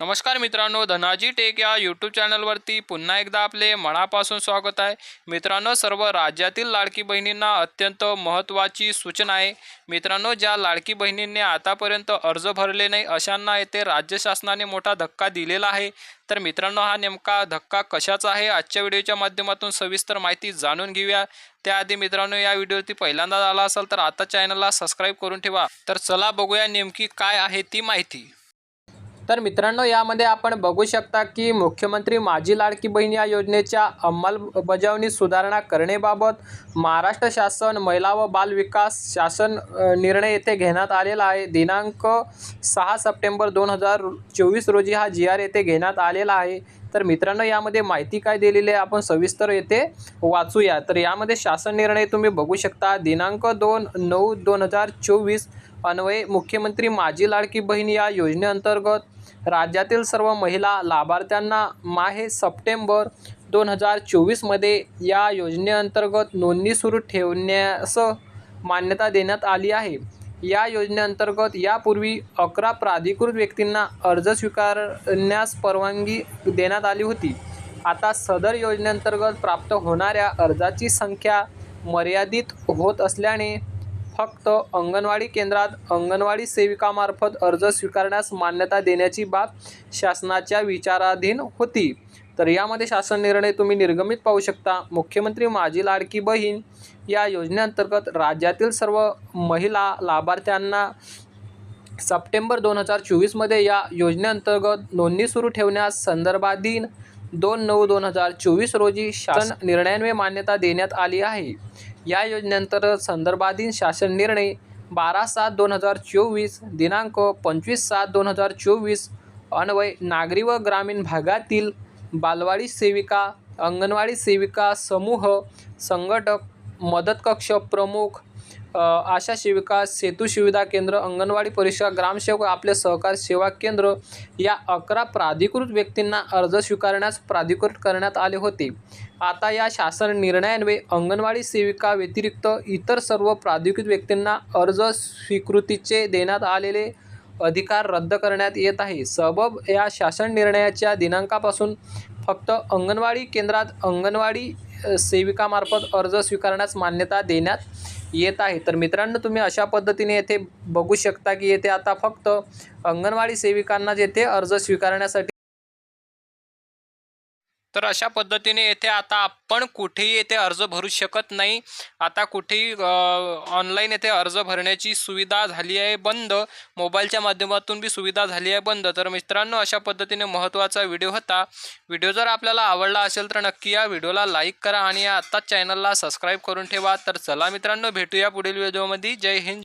नमस्कार मित्रांनो, धनाजी टेक या यूट्यूब चॅनलवरती पुन्हा एकदा आपले मनापासून स्वागत आहे। मित्रांनो, सर्व राज्यातील लाडकी बहिणींना अत्यंत महत्त्वाची सूचना आहे। मित्रांनो, ज्या लाडकी बहिणींनी आतापर्यंत अर्ज भरले नाही अशांना येथे राज्य शासनाने मोठा धक्का दिलेला आहे। तर मित्रांनो, हा नेमका धक्का कशाचा आहे आजच्या व्हिडिओच्या माध्यमातून सविस्तर माहिती जाणून घेऊया। त्याआधी मित्रांनो, या व्हिडिओवरती पहिल्यांदा आला असाल तर आता चॅनलला सबस्क्राइब करून ठेवा। तर चला बघूया नेमकी काय आहे ती माहिती। तर मित्रांनो, यामध्ये आपण बघू शकता की मुख्यमंत्री माझी लाडकी बहीण या योजनेच्या अंमलबजावणी सुधारणा करणेबाबत महाराष्ट्र शासन महिला व बाल विकास शासन निर्णय येथे घेण्यात आलेला आहे। दिनांक 6 सप्टेंबर 2024 रोजी हा GR येथे घेण्यात आलेला आहे। तर मित्रांनो, यामध्ये माहिती काय दिलेली आहे आपण सविस्तर येथे वाचूया। तर यामध्ये शासन निर्णय तुम्ही बघू शकता। दिनांक 2/9/2024 अन्वये मुख्यमंत्री माझी लाडकी बहीण या योजनेअंतर्गत राज्यातील सर्व महिला लाभार्थ्यांना माहे सप्टेंबर 2024 मध्ये या योजनेअंतर्गत नोंदणी सुरू ठेवण्यास मान्यता देण्यात आली आहे। या योजनेअंतर्गत यापूर्वी 11 प्राधिकृत व्यक्तींना अर्ज स्वीकारण्यास परवानगी देण्यात आली होती। आता सदर योजनेअंतर्गत प्राप्त होणाऱ्या अर्जाची संख्या मर्यादित होत असल्याने फक्त अंगणवाडी केंद्रात अंगणवाडी सेविकामार्फत अर्ज स्वीकारण्यास मान्यता देण्याची बाब शासनाच्या विचाराधीन होती। तर यामध्ये शासन निर्णय तुम्ही निर्गमित पाहू शकता। मुख्यमंत्री माझी लाडकी बहीण या योजनेअंतर्गत राज्यातील सर्व महिला लाभार्थ्यांना सप्टेंबर 2024 मध्ये या योजनेअंतर्गत नोंदणी सुरू ठेवण्यास संदर्भाधीन 2/9/2024 रोजी शासन निर्णयान्वये मान्यता देण्यात आली आहे। या योजनेअंतर्गत संदर्भाधीन शासन निर्णय 12/7/2024 दिनांक 25/7/2024 अन्वये नागरी व ग्रामीण भागातील बालवाडी सेविका, अंगणवाडी सेविका समूह संघटक, मदत कक्ष प्रमुख, आशा सेविका, सेतू सुविधा केंद्र, अंगणवाडी परिक्षक, ग्रामसेवक, आपले सहकार सेवा केंद्र या 11 प्राधिकृत व्यक्तींना अर्ज स्वीकारण्यास प्राधिकृत करण्यात आले होते। आता या शासन निर्णयान्वये अंगणवाडी सेविका व्यतिरिक्त इतर सर्व प्राधिकृत व्यक्तींना अर्ज स्वीकृतीचे देण्यात आलेले अधिकार रद्द करण्यात येत आहे। सबब या शासन निर्णयाच्या दिनांकापासून फक्त अंगणवाडी केंद्रात अंगणवाडी सेविकामार्फत अर्ज स्वीकारण्यास मान्यता देण्यात येत आहे। तर मित्रांनो, तुम्ही अशा पद्धतीने येथे बघू शकता की येथे आता फक्त अंगणवाडी सेविकांना येथे अर्ज स्वीकारण्यासाठी तर अशा पद्धतीने येथे आता आपण कुठेही येथे अर्ज भरू शकत नाही। आता कुठेही ऑनलाईन येथे अर्ज भरण्याची सुविधा झाली आहे बंद। मोबाईलच्या माध्यमातून बी सुविधा झाली आहे बंद। तर मित्रांनो, अशा पद्धतीने महत्त्वाचा व्हिडिओ होता। व्हिडिओ जर आपल्याला आवडला असेल तर नक्की या व्हिडिओला लाईक करा आणि आत्ताच चॅनलला सबस्क्राईब करून ठेवा। तर चला मित्रांनो, भेटूया पुढील व्हिडिओमध्ये। जय हिंद।